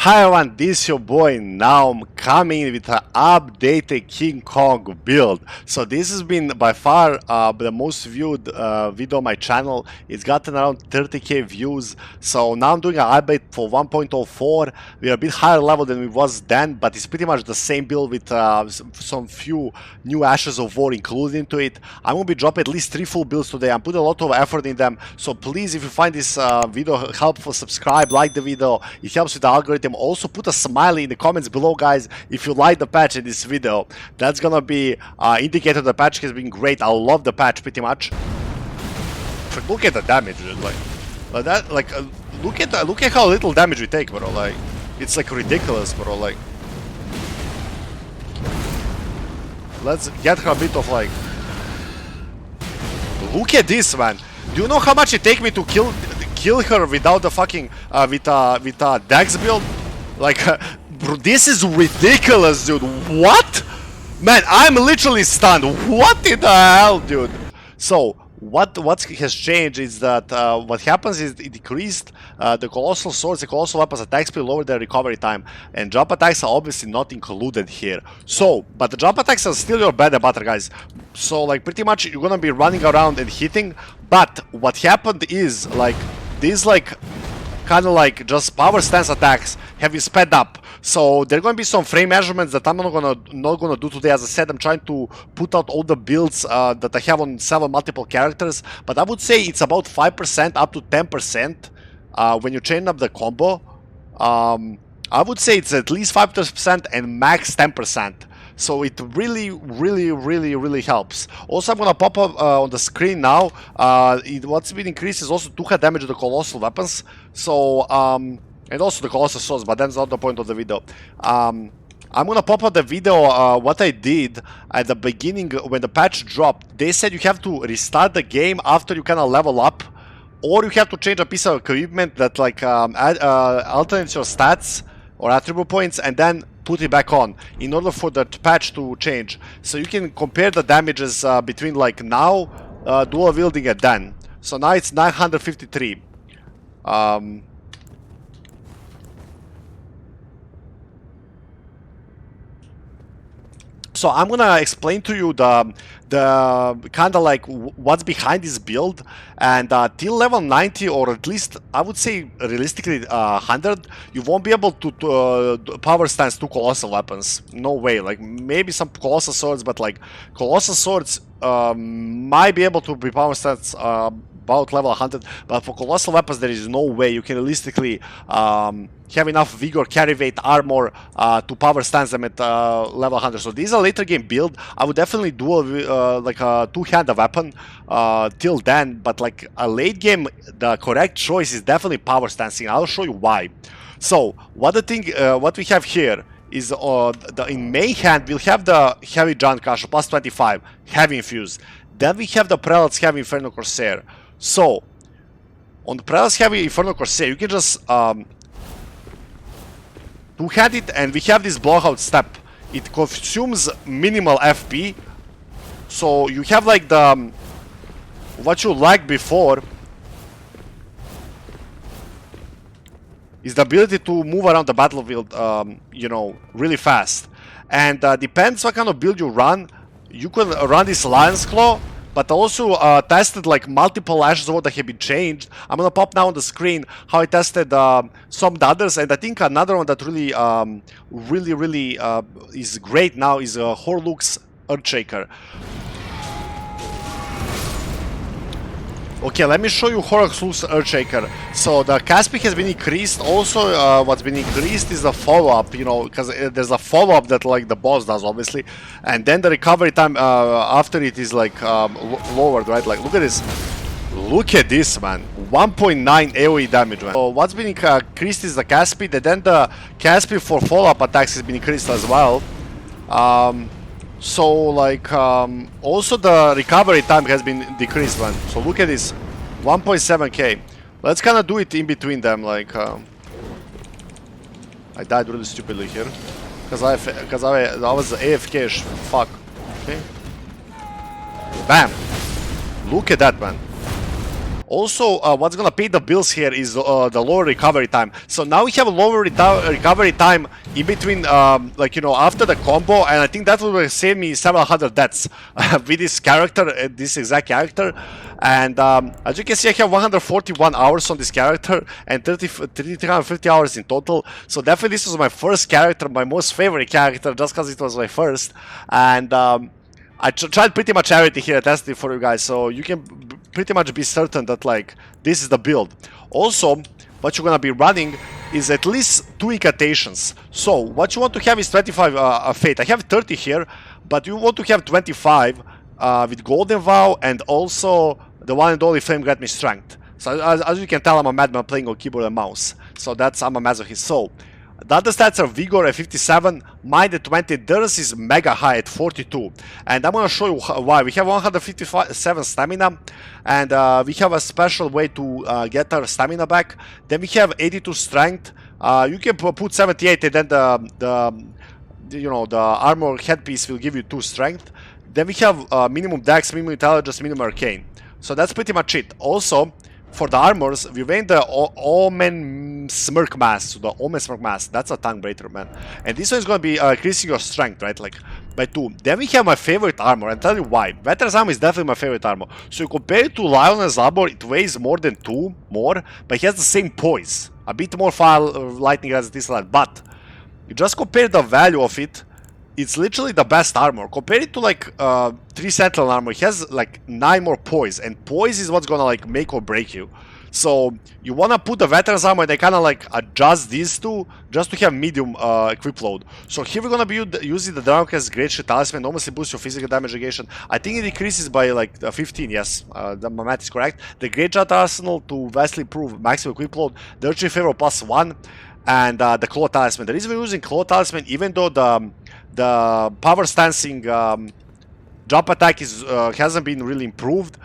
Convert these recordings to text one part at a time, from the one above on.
Hi everyone, this is your boy. Now I'm coming with an updated King Kong build. So this has been by far the most viewed video on my channel. It's gotten around 30k views. So now I'm doing an update for 1.04. We're a bit higher level than we was then, but it's pretty much the same build with some few new Ashes of War included into it. I'm gonna be dropping at least 3 full builds today. I'm putting a lot of effort in them. So please, if you find this video helpful, subscribe, like the video. It helps with the algorithm. Also put a smiley in the comments below, guys, if you like the patch in this video. That's gonna be indicator the patch has been great. I love the patch pretty much. Look at the damage, dude. Look at how little damage we take, bro. Like, it's like ridiculous, bro. Like, let's get her a bit of like. Look at this, man. Do you know how much it take me to kill her without the fucking with a Dex build? Like, bro, this is ridiculous, dude. What? Man, I'm literally stunned. What in the hell, dude? So what has changed is that what happens is it decreased the colossal swords, the colossal weapons attack speed, lower their recovery time, and jump attacks are obviously not included here. So, but the jump attacks are still your bread and butter, guys. So like pretty much you're gonna be running around and hitting. But what happened is like these like kind of like just power stance attacks have been sped up. So there are going to be some frame measurements that I'm not gonna do today. As I said, I'm trying to put out all the builds that I have on several multiple characters, but I would say it's about 5% up to 10% when you chain up the combo. I would say it's at least 5% and max 10%. So it really helps. Also, I'm gonna pop up on the screen now. What's been increased is also 2 hit damage to the colossal weapons. So and also the colossal swords, but that's not the point of the video. I'm gonna pop up the video what I did at the beginning when the patch dropped. They said you have to restart the game after you kind of level up, or you have to change a piece of equipment that like alternates your stats or attribute points, and then put it back on in order for the patch to change. So you can compare the damages between like now dual wielding and then. So now it's 953. So I'm gonna explain to you the kind of like what's behind this build, and till level 90, or at least I would say realistically 100, you won't be able to power stance 2 colossal weapons. No way. Like maybe some colossal swords, but like colossal swords might be able to be power stance about level 100, but for colossal weapons there is no way you can realistically have enough vigor, carry weight, armor to power stance them at level 100. So this is a later game build. I would definitely do like a 2-handed weapon till then, but like a late game, the correct choice is definitely power stancing. I'll show you why. So what we have here is in main hand we'll have the heavy giant crusher plus 25 heavy infused. Then we have the prelate's heavy inferno corsair. So on the prelate's heavy inferno corsair you can just two-hand it, and we have this blowout step. It consumes minimal FP, so you have like the what you liked before is the ability to move around the battlefield, you know, really fast. And depends what kind of build you run. You can run this Lion's Claw, but also tested like multiple Ashes of War that have been changed. I'm gonna pop now on the screen how I tested some of the others, and I think another one that really is great now is HOARAH Earthshaker. Okay, let me show you HOARAH Earthshaker. So the cast speed has been increased. Also, what's been increased is the follow-up, you know, because there's a follow-up that like the boss does, obviously, and then the recovery time after it is like lowered, right? Like, look at this. Look at this, man. 1.9 AoE damage, man. So what's been increased is the cast speed, and then the cast speed for follow-up attacks has been increased as well. So like also the recovery time has been decreased, man. So look at this, 1.7k. Let's kind of do it in between them. Like I died really stupidly here because I was AFK as fuck. Okay, bam. Look at that, man. Also, what's gonna pay the bills here is the lower recovery time. So now we have a lower recovery time in between, like, you know, after the combo, and I think that will save me several hundred deaths with this character, this exact character. And as you can see, I have 141 hours on this character and 350 hours in total. So definitely this was my first character, my most favorite character, just because it was my first. And I tried pretty much everything here, testing for you guys, so you can pretty much be certain that, like, this is the build. Also, what you're gonna be running is at least 2 incantations. So what you want to have is 25 fate. I have 30 here, but you want to have 25 with golden vow, and also the one and only flame grant me strength. So as you can tell, I'm a madman playing on keyboard and mouse. So that's, I'm a masochist. So the other stats are Vigor at 57, Mind at 20, Endurance is mega high at 42. And I'm gonna show you why. We have 157 stamina, and we have a special way to get our stamina back. Then we have 82 strength. You can put 78, and then the armor headpiece will give you 2 strength. Then we have minimum dex, minimum intelligence, minimum arcane. So that's pretty much it. Also, for the armors, we went the Omen Smirk Mask. So the Omen Smirk Mask, that's a tongue breaker, man. And this one is going to be increasing your strength, right? Like, by 2. Then we have my favorite armor, and I'll tell you why. Veteran's armor is definitely my favorite armor. So you compare it to Lionel's armor, it weighs more than 2 more, but it has the same poise. A bit more fire, lightning resistance, but you just compare the value of it. It's literally the best armor. Compare it to, like, 3 Sentinel armor. It has like 9 more poise, and poise is what's gonna, like, make or break you. So you wanna put the veteran's armor and they kinda, like, adjust these two just to have medium equip load. So here we're gonna be using the Dragon's Great Shield Talisman, almost boosts your physical damage negation. I think it decreases by like 15, yes, my math is correct. The Great Shield Arsenal to vastly improve maximum equip load, the Earthshaker Favor +1, and the Claw Talisman. The reason we're using Claw Talisman, even though the power stancing jump attack is hasn't been really improved,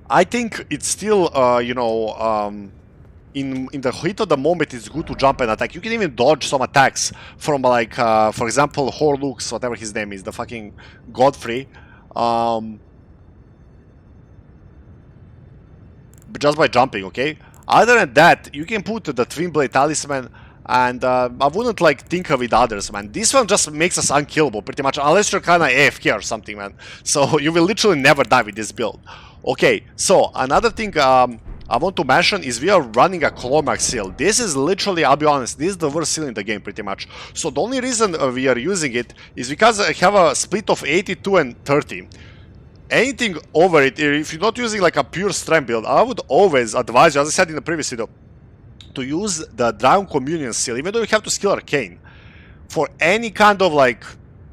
I think it's still in the heat of the moment it's good to jump and attack. You can even dodge some attacks from, like, for example, HOARAH, whatever his name is, the fucking Godfrey, just by jumping, okay? Other than that, you can put the Twin Blade Talisman, and I wouldn't, like, tinker with others, man. This one just makes us unkillable, pretty much, unless you're kinda AFK or something, man. So you will literally never die with this build. Okay, so another thing I want to mention is we are running a Colossal seal. This is literally, I'll be honest, this is the worst seal in the game, pretty much. So the only reason we are using it is because I have a split of 82 and 30. Anything over it, if you're not using like a pure strength build, I would always advise you, as I said in the previous video, to use the Dragon Communion seal, even though you have to skill Arcane, for any kind of, like,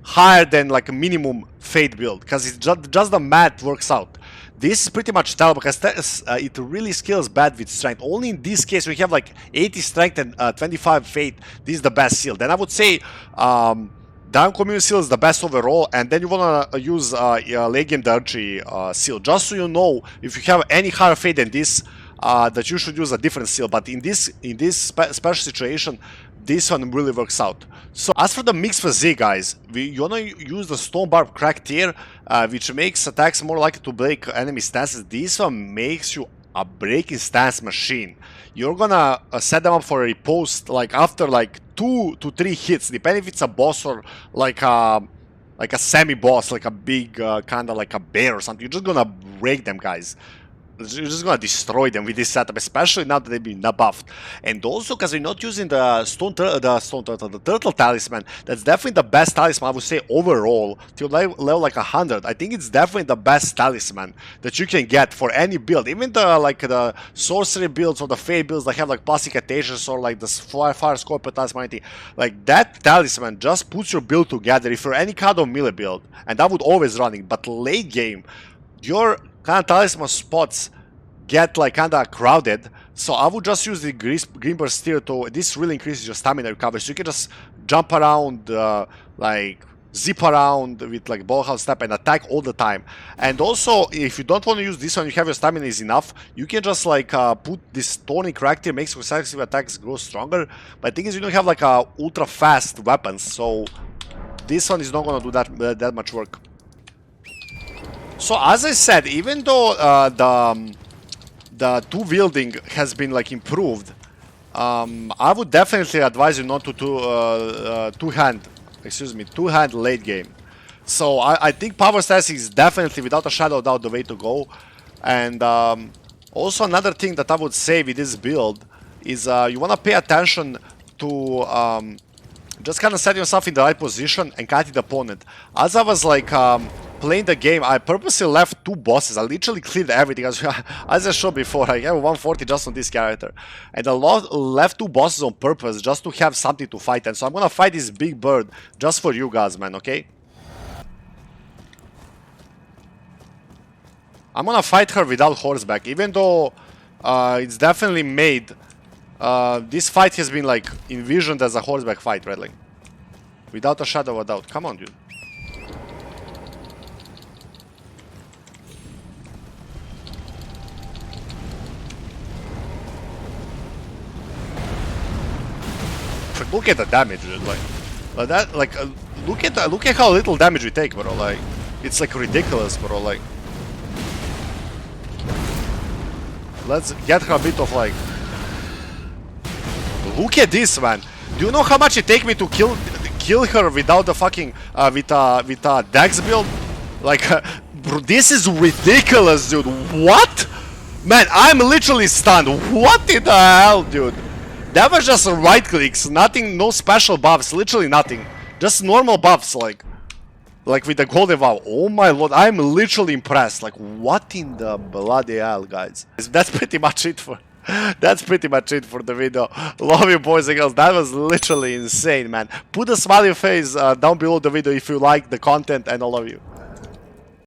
higher than, like, a minimum Fate build, because it's just the math works out. This is pretty much terrible because it really scales bad with strength. Only in this case we have like 80 strength and 25 fate. This is the best seal. Then I would say Down Community seal is the best overall, and then you wanna use Legion Dirty seal, just so you know if you have any higher fate than this, that you should use a different seal. But in this special situation, this one really works out. So as for the mix physique, guys, you wanna use the Stone Barb Crack tier, which makes attacks more likely to break enemy stances. This one makes you a breaking stance machine. You're gonna set them up for a riposte like after like 2 to 3 hits, depending if it's a boss or like a semi-boss, like a big kinda like a bear or something. You're just gonna break them, guys. You're just gonna destroy them with this setup, especially now that they've been buffed. And also because we're not using the Turtle Talisman, that's definitely the best talisman, I would say, overall, till level like 100. I think it's definitely the best talisman that you can get for any build. Even the sorcery builds or the fate builds that have like plus incantations or like the fire scorpion talisman, like that talisman just puts your build together if you're any kind of melee build, and I would always run it. But late game, your kind of talisman spots get like kind of crowded, so I would just use the green burst tier to, this really increases your stamina recovery, so you can just jump around, like zip around with like ballhouse step and attack all the time. And also, if you don't want to use this one, you have your stamina is enough, you can just like put this Thorny Crack tier, makes successive attacks grow stronger. But the thing is, you don't have like ultra fast weapons, so this one is not gonna do that much work. So as I said, even though the two wielding has been like improved, I would definitely advise you not to two-hand late game. So I think power status is definitely, without a shadow of doubt, the way to go. And also another thing that I would say with this build is you want to pay attention to just kind of set yourself in the right position and cut the opponent. As I was like playing the game, I purposely left two bosses. I literally cleared everything. As I showed before, I have 140 just on this character. And I left two bosses on purpose just to have something to fight. And so I'm gonna fight this big bird just for you guys, man, okay? I'm gonna fight her without horseback, even though it's definitely made. This fight has been like envisioned as a horseback fight, right? Like, without a shadow of a doubt. Come on, dude. Look at the damage, dude. Like that. Like, look at how little damage we take, bro. Like, it's like ridiculous, bro. Like, let's get her a bit of like. Look at this, man. Do you know how much it take me to kill her without the fucking with a dex build? Like, bro, this is ridiculous, dude. What? Man, I'm literally stunned. What in the hell, dude? That was just right clicks, nothing, no special buffs, literally nothing. Just normal buffs, like with the golden vow. Oh my lord, I'm literally impressed. Like, what in the bloody hell, guys? That's pretty much it for the video. Love you, boys and girls. That was literally insane, man. Put a smiley face down below the video if you like the content, and I love you.